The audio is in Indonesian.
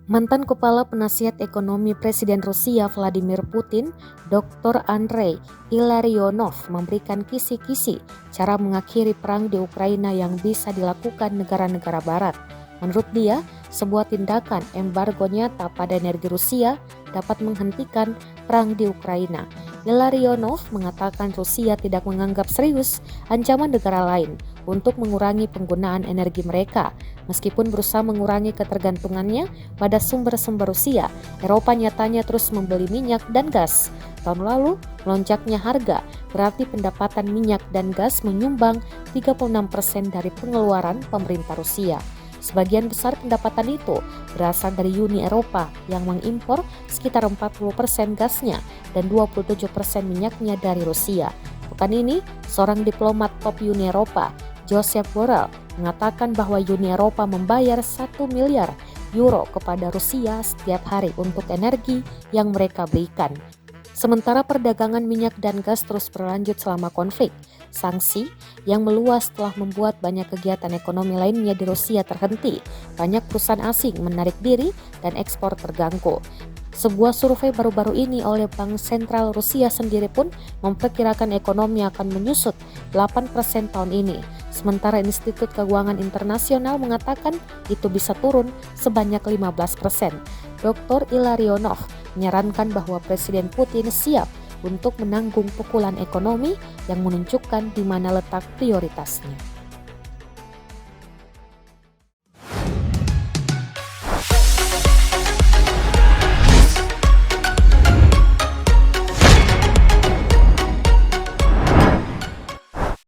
Mantan Kepala Penasihat Ekonomi Presiden Rusia Vladimir Putin, Dr. Andrei Ilarionov memberikan kisi-kisi cara mengakhiri perang di Ukraina yang bisa dilakukan negara-negara barat. Menurut dia, sebuah tindakan embargo nyata pada energi Rusia dapat menghentikan perang di Ukraina. Ilarionov mengatakan Rusia tidak menganggap serius ancaman negara lain untuk mengurangi penggunaan energi mereka. Meskipun berusaha mengurangi ketergantungannya pada sumber-sumber Rusia, Eropa nyatanya terus membeli minyak dan gas. Tahun lalu, melonjaknya harga berarti pendapatan minyak dan gas menyumbang 36% dari pengeluaran pemerintah Rusia. Sebagian besar pendapatan itu berasal dari Uni Eropa yang mengimpor sekitar 40% gasnya dan 27% minyaknya dari Rusia. Pekan ini, seorang diplomat top Uni Eropa, Josep Borrell, mengatakan bahwa Uni Eropa membayar 1 miliar euro kepada Rusia setiap hari untuk energi yang mereka berikan. Sementara perdagangan minyak dan gas terus berlanjut selama konflik, sanksi yang meluas telah membuat banyak kegiatan ekonomi lainnya di Rusia terhenti. Banyak perusahaan asing menarik diri dan ekspor terganggu. Sebuah survei baru-baru ini oleh Bank Sentral Rusia sendiri pun memperkirakan ekonomi akan menyusut 8% tahun ini. Sementara Institut Keuangan Internasional mengatakan itu bisa turun sebanyak 15%. Dr. Ilarionov menyarankan bahwa Presiden Putin siap untuk menanggung pukulan ekonomi yang menunjukkan di mana letak prioritasnya.